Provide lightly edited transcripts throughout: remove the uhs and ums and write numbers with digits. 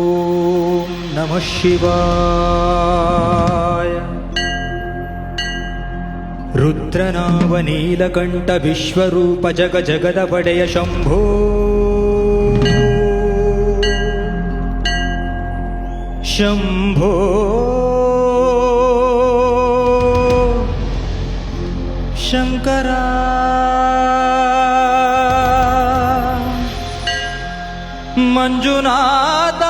ಓಂ ನಮಃ ಶಿವಾಯ. ರುದ್ರನಾಮ ನೀಲಕಂಠ ವಿಶ್ವರೂಪ ಜಗ ಜಗದ ಒಡೆಯ ಶಂಭೋ ಶಂಭೋ ಶಂಕರ ಮಂಜುನಾಥ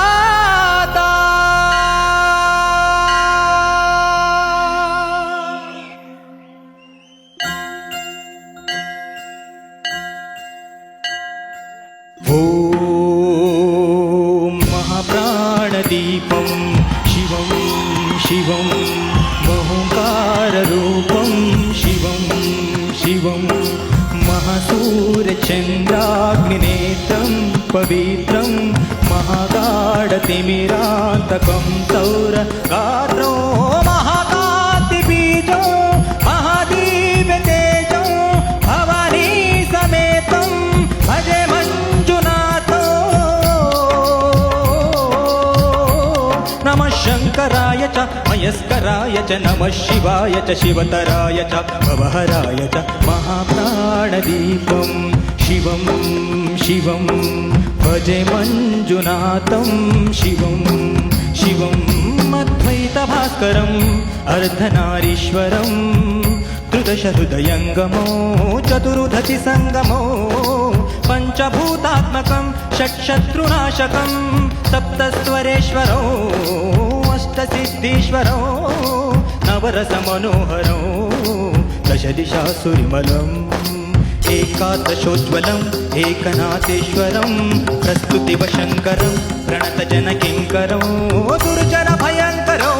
ಮಂಜುನಾಥ ಓಂ ಮಹಾಪ್ರಾಣದೀಪಂ ಶಿವಂ ಶಿವಂ ಓಂಕಾರರೂಪಂ ಶಿವಂ ಶಿವಂ ಮಹಾಸೂರ್ಯಚಂದ್ರಾಗ್ನಿನೇತ್ರಂ ಪವಿತ್ರಂ ಮಹಾಗಾಢತಿಮಿರಾಂತಕಂ ಸೌರಗಾತ್ರೋ ಮಹಾಕಾಂತಿಬೀಜೋ ಮಹಾದೀವ್ಯತೇಜೋ ಭವಾನಿ ಸಮೇತಂ ಭಜೆ ಮಂಜುನಾಥೋ. ನಮಃ ಶಂಕರಾಯ ಚ ಮಯಸ್ಕರಾಯ ಚ ನಮಃ ಶಿವಾಯ ಚ ಶಿವತರಾಯ ಚ ಭವಹರಾಯ ಚ ಮಹಾಪ್ರಾಣದೀಪಂ ಶಿವಂ ಶಿವಂ ಭಜೆ ಮಂಜುನಾಥಂ ಶಿವಂ ಶಿವಂ ಅದ್ವೈತಭಾಸ್ಕರಂ ಅರ್ಧನಾರೀಶ್ವರಂ ತ್ರಿದಶ ಹೃದಯಂಗಮೋ ಚತುರುಧತಿ ಸಂಗಮೋ ಪಂಚಭೂತಾತ್ಮಕಂ ಷಟ್ಶತ್ರುನಾಶಕಂ ಸಪ್ತಸ್ವರೇಶ್ವರೋ ಅಷ್ಟಸಿದ್ಧೀಶ್ವರೋ ನವರಸಮನೋಹರೋ ದಶದಿಶಾಸುರಿಮಲಂ ಏಕಾದಶೋಜ್ವಲಂ ಏಕನಾಥೇಶ್ವರಂ ಪ್ರಸ್ತುತಿವಶಂಕರಂ ಪ್ರಣತಜನಕಿಂಕರೋ ದುರ್ಜನ ಭಯಂಕರೋ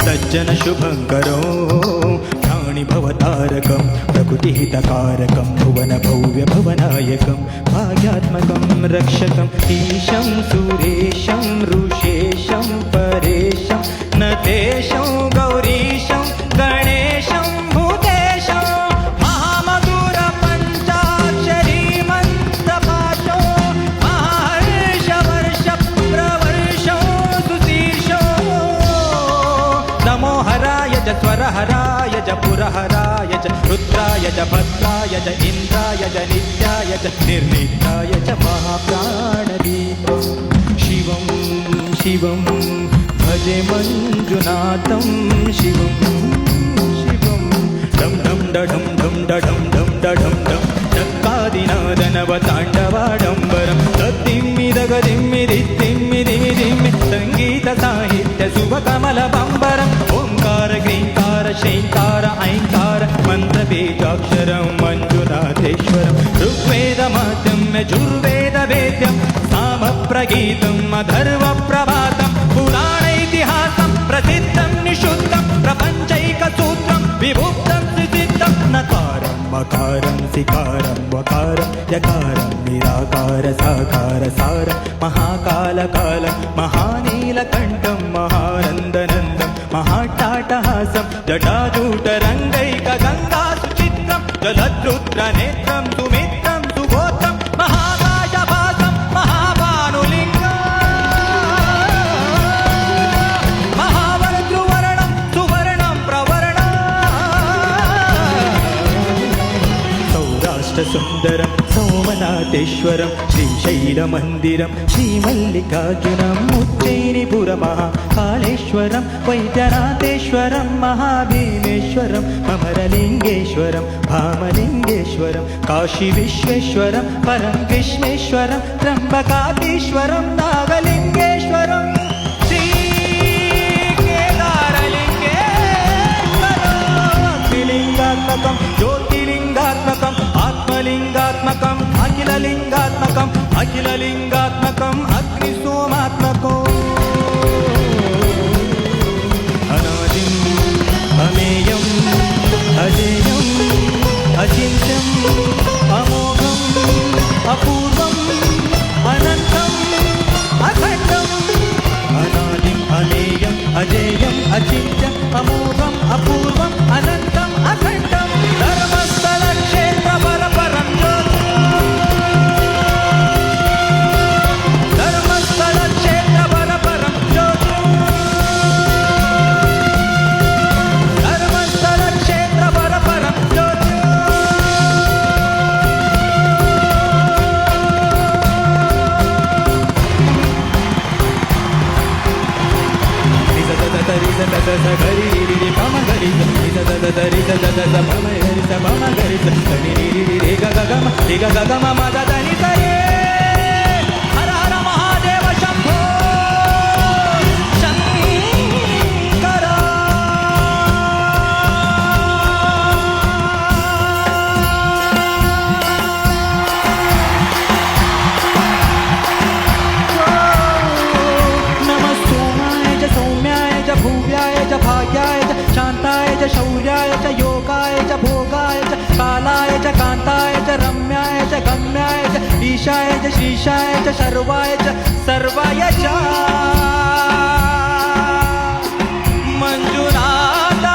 ಸಜ್ಜನ ಶುಭಂಕರೋ ಪ್ರಾಣಿಭವತಾರಕಂ ಪ್ರಕೃತಿಹಿತಕಾರಕಂ ಭುವನ ಭವ್ಯ ಭವನಾಯಕಂ ಭಾಗ್ಯಾತ್ಮಕಂ ರಕ್ಷಕಂ ಈಶಂ ಸುರೇಶಂ ಋಷೇಶಂ ಪರೇಶಂ ನತೇಶಂ ಗೌರೀಶಂ ಗಣೇಶಂ ಭೂತೇಶಂ ಮಹಾಮಧುರ ಪಂಚಾಕ್ಷರಿ ಮಂತ್ರಪಾಶೋ ಮಹರ್ಷ ವರ್ಷ ಪ್ರವರ್ಷೋ ಸುಶೀರ್ಷೋ. ನಮೋ ಹರಾಯ ಚ ಸ್ವರಹರಾಯ ಚ ಪುರಹರಾಯ ಚ ರುದ್ರಾಯ ಚ ಭದ್ರಾಯ ಚ ಇಂದ್ರಾಯ ಚ ನಿತ್ಯಾಯ ಚ ನಿರ್ನಿತ್ಯಾಯ ಚ ಮಹಾಪ್ರಾಣದೀಪಂ ಶಿವಂ ಶಿವಂ ಭಜೆ ಮಂಜುನಾಥಂ ಶಿವಂ ಶಿವಂ. ಢಂ ಢಂ ಡಢಂ ಢಂ ಡಢಂ ಢಂ ಡಢಂ ಢಂ ಚಕ್ಕಾದಿನಾದನವ ತಾಂಡವಾಡಂಬರಂ ತದ್ದಿಮ್ಮಿದಗದಿಮ್ಮಿದಿತ್ತಿಮ್ಮಿದಿಮಿದಿಮ್ಮಿ ಸಂಗೀತ ಸಾಹಿತ್ಯ ಶುಭ ಕಮಲ ಬಂಬರಂ ಓಂಕಾರ ಗ್ರೀಂಕಾರ ಶೈಂಕಾರ ಐಂಕಾರ ಮಂತ್ರ ಬೀಜಾಕ್ಷರಂ ಮಂಜುನಾಥೇಶ್ವರಂ ಋಗ್ವೇದ ಮಾಧ್ಯಮ್ಯ ಜುರ್ವೇದ ವೇದ್ಯಂ ಸಾಮ ಪ್ರಗೀತಂ ಅಧರ್ವ ಪ್ರಭಾತಂ ಪುರಾಣ ಇತಿಹಾಸಂ ಪ್ರಸಿದ್ಧಂ ನಿಶುದ್ಧಂ ಪ್ರಪಂಚೈಕ ಸೂತ್ರಂ ವಿಭುಕ್ತಂ ಸುಸಿದ್ಧಂ ನಕಾರಂ ಮಕಾರಂ ಸಿಕಾರಂ ವಕಾರಂ ಯಕಾರಂ ನಿರಾಕಾರ ಸಾಕಾರ ಸಾರ ಮಹಾಕಾಲ ಕಾಲ ಮಹಾನೀಲಕಂಠಂ ಮಹಾನಂದನಂದಂ ಮಹಾಟಾಟಹಾಸಂ ಜಟಾಜೂಟರಂಗೈಕ ಗಂಗಾ ಸುಚಿತ್ರಂ ಜಲದ್ರುದ್ರ ನೇತ್ರಂ ಸುಮಿತ್ರಂ ಸುಗೋತ್ರಂ ಮಹಾಕಾಶಭಾಸಂ ಮಹಾಭಾನುಲಿಂಗಂ ಮಹಾವರ್ಧೃವರ್ಣಂ ಸುವರ್ಣಂ ಪ್ರವರ್ಣಂ ಸೌರಾಷ್ಟ್ರ ಸುಂದರಂ ಸೋಮನಾಥೇಶ್ವರಂ ಶ್ರೀಶೈಲಮಂದಿರಂ ಶ್ರೀಮಲ್ಲಿಕಾರ್ಜುನಂ ಉಜ್ಜಯಿನಿಪುರ ಮಹಾಕಾಳೇಶ್ವರಂ ವೈದ್ಯನಾಥೇಶ್ವರಂ ಮಹಾಭೀಮೇಶ್ವರಂ ಅಮರಲಿಂಗೇಶ್ವರಂ ಭಾಮಲಿಂಗೇಶ್ವರಂ ಕಾಶಿ ವಿಶ್ವೇಶ್ವರಂ ಪರಂ ವಿಶ್ವೇಶ್ವರಂ ತ್ರ್ಯಂಬಕಾಧೀಶ್ವರಂ ನಾಗಲಿಂಗೇಶ್ವರಂ ಶ್ರೀ ಕೇದಾರಲಿಂಗೇಶ್ವರಂ ತ್ರಿಲಿಂಗಾತ್ಮಕಂ ಜ್ಯೋತಿಲಿಂಗಾತ್ಮಕಂ ಆತ್ಮಲಿಂಗಾತ್ಮಕಂ ಅಖಿಲಲಿಂಗಾತ್ಮಕಂ ಅಖಿಲಲಿಂಗಾತ್ಮಕಂ ಅಗ್ನಿಸೋಮಾತ್ಮಕೋ ಅನಾದಿಂ ಅಮೇಯಂ ಅಜೇಯಂ ಅಚಿಂತ್ಯಂ ಅಮೋಘಂ ಅಪೂರ್ವಂ रे ग ग ग म म ग ध नि सा रे हर हर महादेव शंभो शंकर सौम्याय च भूव्याय च भाग्याय च शांताय च शौर्याय च योगाय च भोगाय च कालाय च कांताय च रम्याय च गम्याय च ईशाय च श्रीशाय च शर्वाय च सर्वाय च मंजुनाथा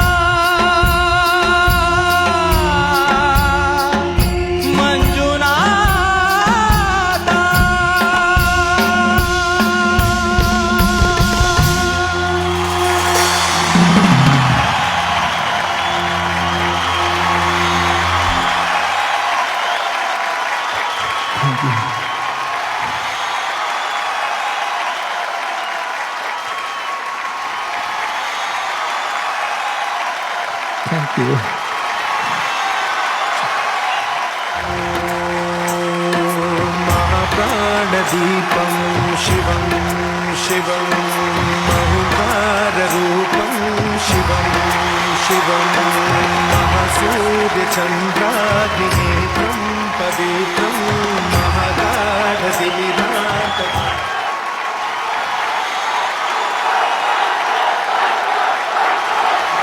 Thank you. महाप्राणदीपं शिवं शिवं महुकाररूपं शिवं शिवं महासूर्यचन्द्राग्निनेत्रं पवित्रं महागाढदिविराट